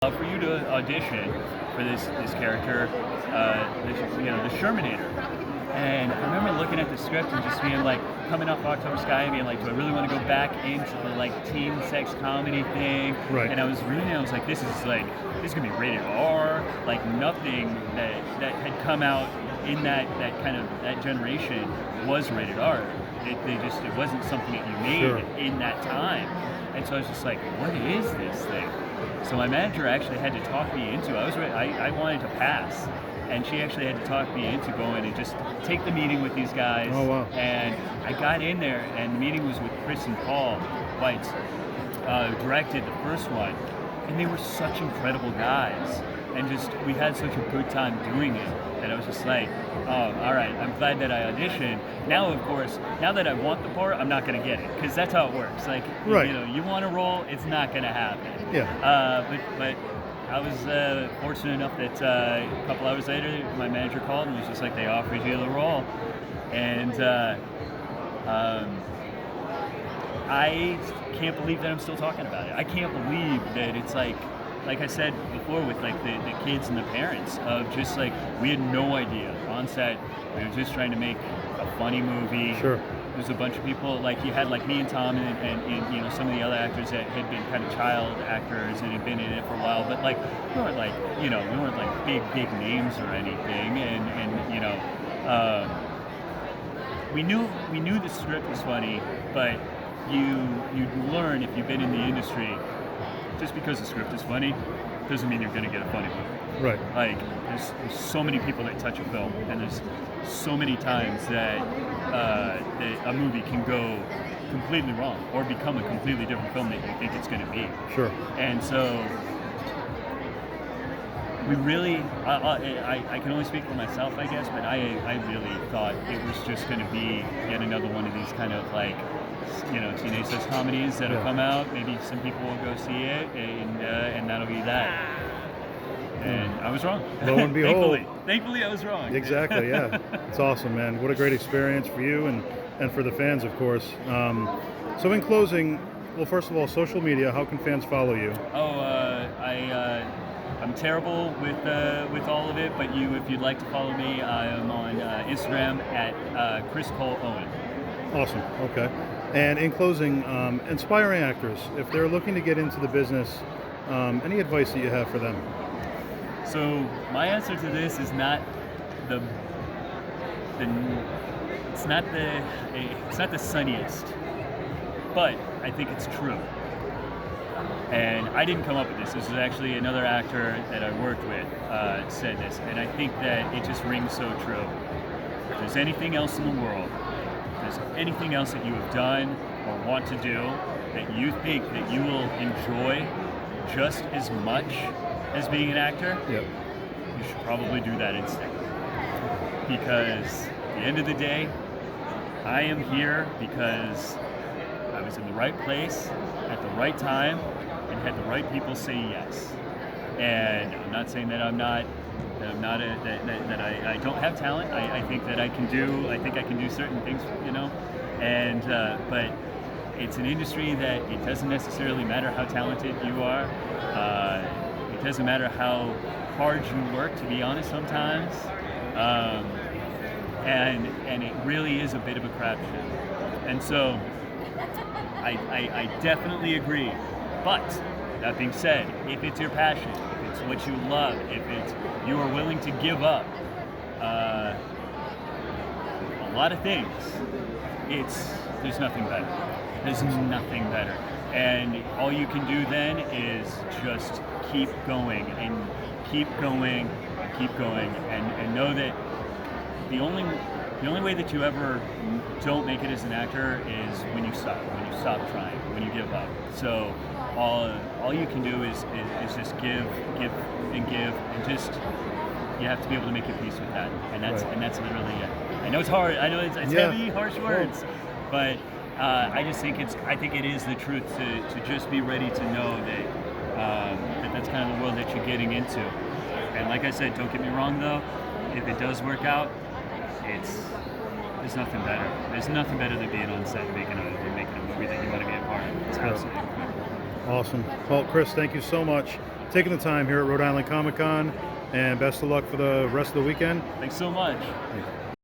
For you to audition for this character, the Sherminator. And I remember looking at the script and just being like, coming off October Sky, and being like, do I really want to go back into the like teen sex comedy thing? Right. And I was reading, I was like, this is gonna be rated R. Like nothing that had come out in that kind of that generation was rated R. It wasn't something that you made Sure. in that time. And so I was just like, what is this thing? So my manager actually had to talk me into it. I wanted to pass, and she actually had to talk me into going and just take the meeting with these guys. Oh, wow. And I got in there, and the meeting was with Chris and Paul White, who directed the first one, and they were such incredible guys, and just we had such a good time doing it that I was just like, oh, all right, I'm glad that I auditioned. Now, of course, now that I want the part, I'm not going to get it, because that's how it works. Like, Right. You want a role, it's not going to happen. Yeah. But I was fortunate enough that a couple hours later, my manager called and was just like, they offered you the role. And I can't believe that I'm still talking about it. I can't believe that it's like I said before with like the kids and the parents of just like, we had no idea on set. We were just trying to make a funny movie. Sure. There's a bunch of people, like you had like me and Tom and some of the other actors that had been kind of child actors and had been in it for a while, but like we weren't like big names or anything, and we knew the script was funny, but you learn if you've been in the industry, just because the script is funny doesn't mean you're going to get a funny movie. Right. Like there's so many people that touch a film, and there's so many times that a movie can go completely wrong or become a completely different film that you think it's going to be. Sure. And so we really, I can only speak for myself, I guess, but I really thought it was just going to be yet another one of these kind of like, teenage sex comedies that'll come out. Maybe some people will go see it, and that'll be that. And I was wrong. Lo and behold. Thankfully, I was wrong. Exactly, yeah. It's awesome, man. What a great experience for you and for the fans, of course. So in closing, well, first of all, social media, how can fans follow you? I'm terrible with all of it, but if you'd like to follow me, I'm on Instagram at Chris Owen. Awesome, okay. And in closing, inspiring actors, if they're looking to get into the business, any advice that you have for them? So my answer to this is not it's not the sunniest, but I think it's true. And I didn't come up with this. This is actually another actor that I worked with said this, and I think that it just rings so true. If there's anything else in the world, if there's anything else that you have done or want to do that you think that you will enjoy just as much as being an actor, Yep. you should probably do that instead. Because at the end of the day, I am here because I was in the right place at the right time and had the right people say yes. And I'm not saying that I don't have talent. I think that I can do certain things, and but it's an industry that it doesn't necessarily matter how talented you are. It doesn't matter how hard you work, to be honest, sometimes. And it really is a bit of a crapshoot. And so I definitely agree. But that being said, if it's your passion, if it's what you love, if it's you are willing to give up a lot of things, there's nothing better. There's nothing better. And all you can do then is just keep going and keep going and keep going, and know that the only way that you ever don't make it as an actor is when you stop trying, when you give up. So all you can do is just give and just you have to be able to make your peace with that, and that's literally it. I know it's hard. I know it's heavy, harsh words, but I think it is the truth to just be ready to know that that's kind of the world that you're getting into. And like I said, don't get me wrong though, if it does work out, there's nothing better. There's nothing better than being on set and making a movie that you want to be a part of. It's absolutely incredible. Awesome. Well, Chris, thank you so much. taking the time here at Rhode Island Comic Con, and best of luck for the rest of the weekend. Thanks so much. Thanks.